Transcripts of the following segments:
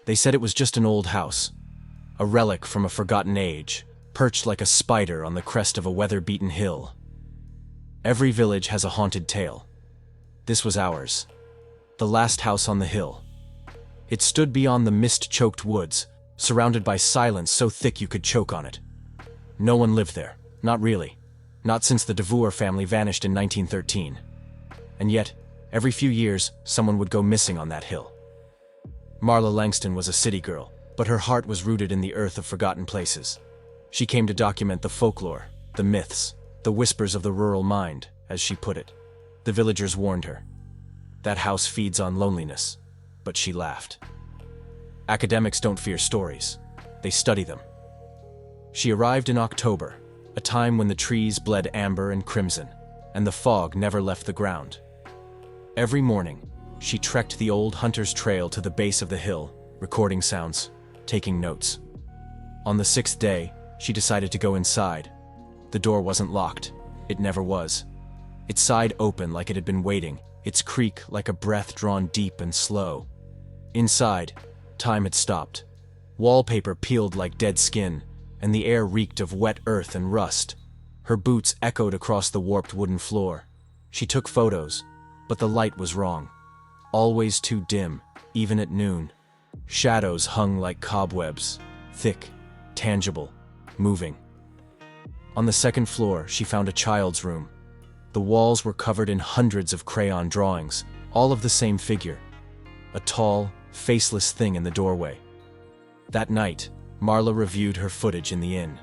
They said it was just an old house, a relic from a forgotten age, perched like a spider on the crest of a weather-beaten hill. Every village has a haunted tale. This was ours, the last house on the hill. It stood beyond the mist-choked woods, surrounded by silence so thick you could choke on it. No one lived there, not really, not since the Devour family vanished in 1913. And yet, every few years, someone would go missing on that hill. Marla Langston was a city girl, but her heart was rooted in the earth of forgotten places. She came to document the folklore, the myths, the whispers of the rural mind, as she put it. The villagers warned her. That house feeds on loneliness, but she laughed. Academics don't fear stories, they study them. She arrived in October, a time when the trees bled amber and crimson, and the fog never left the ground. Every morning, she trekked the old hunter's trail to the base of the hill, recording sounds, taking notes. On the 6th day, she decided to go inside. The door wasn't locked. It never was. Its side open like it had been waiting, its creak like a breath drawn deep and slow. Inside, time had stopped. Wallpaper peeled like dead skin, and the air reeked of wet earth and rust. Her boots echoed across the warped wooden floor. She took photos, but the light was wrong. Always too dim, even at noon. Shadows hung like cobwebs, thick, tangible, moving. On the 2nd floor, she found a child's room. The walls were covered in hundreds of crayon drawings, all of the same figure. A tall, faceless thing in the doorway. That night, Marla reviewed her footage in the inn.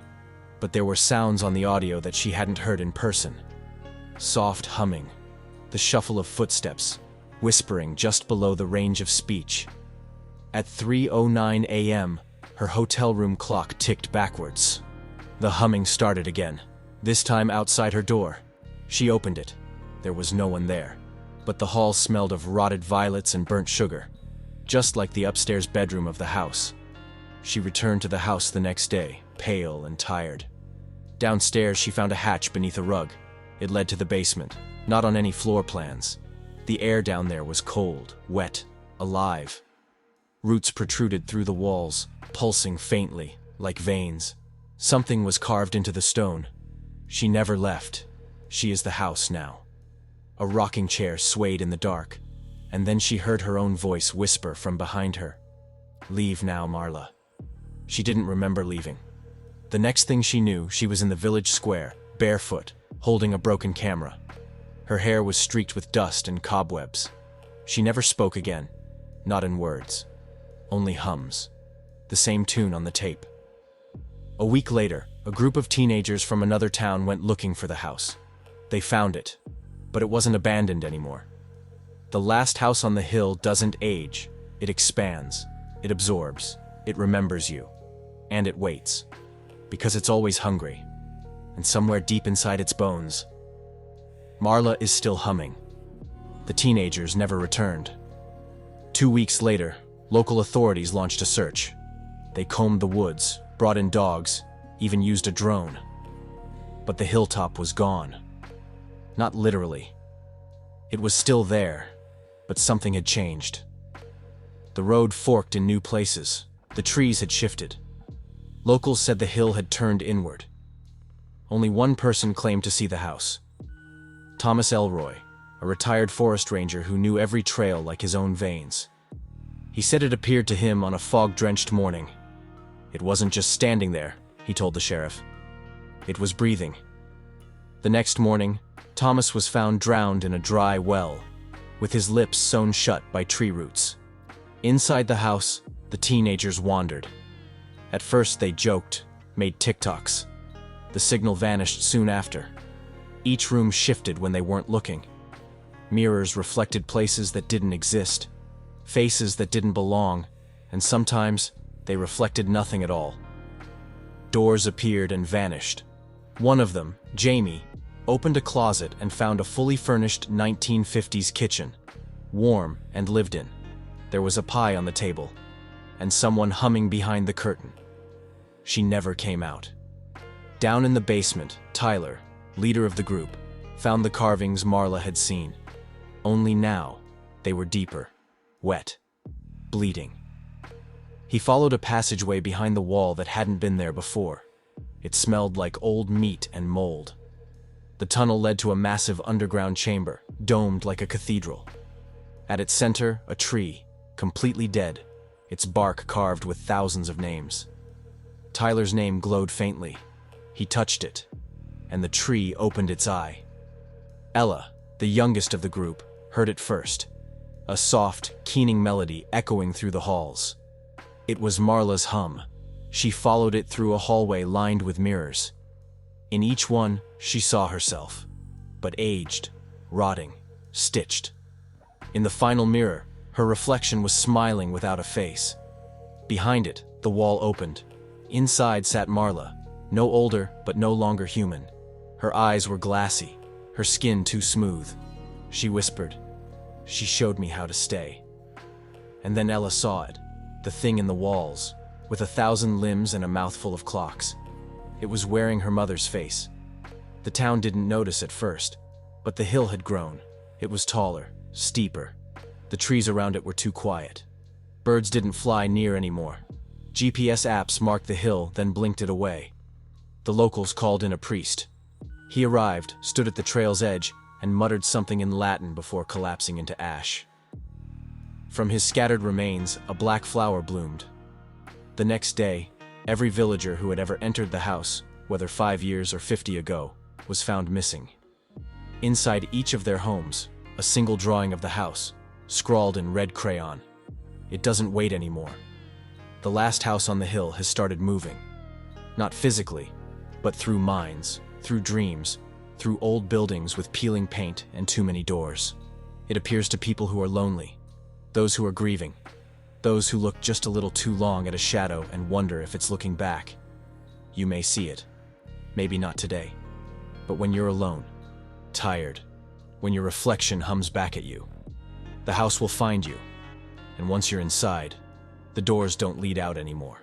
But there were sounds on the audio that she hadn't heard in person. Soft humming, the shuffle of footsteps, whispering just below the range of speech. At 3:09 a.m., her hotel room clock ticked backwards. The humming started again, this time outside her door. She opened it. There was no one there, but the hall smelled of rotted violets and burnt sugar, just like the upstairs bedroom of the house. She returned to the house the next day, pale and tired. Downstairs, she found a hatch beneath a rug. It led to the basement, not on any floor plans. The air down there was cold, wet, alive. Roots protruded through the walls, pulsing faintly, like veins. Something was carved into the stone. She never left. She is the house now. A rocking chair swayed in the dark, and then she heard her own voice whisper from behind her. "Leave now, Marla." She didn't remember leaving. The next thing she knew, she was in the village square, barefoot, holding a broken camera. Her hair was streaked with dust and cobwebs. She never spoke again, not in words, only hums, the same tune on the tape. A week later, a group of teenagers from another town went looking for the house. They found it, but it wasn't abandoned anymore. The last house on the hill doesn't age. It expands, it absorbs, it remembers you, and it waits, because it's always hungry, and somewhere deep inside its bones, Marla is still humming. The teenagers never returned. 2 weeks later, local authorities launched a search. They combed the woods, brought in dogs, even used a drone. But the hilltop was gone. Not literally. It was still there, but something had changed. The road forked in new places. The trees had shifted. Locals said the hill had turned inward. Only one person claimed to see the house. Thomas Elroy, a retired forest ranger who knew every trail like his own veins. He said it appeared to him on a fog-drenched morning. It wasn't just standing there, he told the sheriff. It was breathing. The next morning, Thomas was found drowned in a dry well, with his lips sewn shut by tree roots. Inside the house, the teenagers wandered. At first they joked, made TikToks. The signal vanished soon after. Each room shifted when they weren't looking. Mirrors reflected places that didn't exist, faces that didn't belong, and sometimes they reflected nothing at all. Doors appeared and vanished. One of them, Jamie, opened a closet and found a fully furnished 1950s kitchen, warm and lived in. There was a pie on the table, and someone humming behind the curtain. She never came out. Down in the basement, Tyler, leader of the group, found the carvings Marla had seen. Only now, they were deeper, wet, bleeding. He followed a passageway behind the wall that hadn't been there before. It smelled like old meat and mold. The tunnel led to a massive underground chamber, domed like a cathedral. At its center, a tree, completely dead, its bark carved with thousands of names. Tyler's name glowed faintly. He touched it, and the tree opened its eye. Ella, the youngest of the group, heard it first, a soft, keening melody echoing through the halls. It was Marla's hum. She followed it through a hallway lined with mirrors. In each one, she saw herself, but aged, rotting, stitched. In the final mirror, her reflection was smiling without a face. Behind it, the wall opened. Inside sat Marla, no older but no longer human. Her eyes were glassy, her skin too smooth. She whispered, "She showed me how to stay." And then Ella saw it, the thing in the walls, with 1,000 limbs and a mouthful of clocks. It was wearing her mother's face. The town didn't notice at first, but the hill had grown. It was taller, steeper. The trees around it were too quiet. Birds didn't fly near anymore. GPS apps marked the hill, then blinked it away. The locals called in a priest. He arrived, stood at the trail's edge, and muttered something in Latin before collapsing into ash. From his scattered remains, a black flower bloomed. The next day, every villager who had ever entered the house, whether 5 years or 50 ago, was found missing. Inside each of their homes, a single drawing of the house, scrawled in red crayon. It doesn't wait anymore. The last house on the hill has started moving. Not physically, but through minds, through dreams, through old buildings with peeling paint and too many doors. It appears to people who are lonely, those who are grieving, those who look just a little too long at a shadow and wonder if it's looking back. You may see it. Maybe not today. But when you're alone, tired, when your reflection hums back at you, the house will find you. And once you're inside, the doors don't lead out anymore.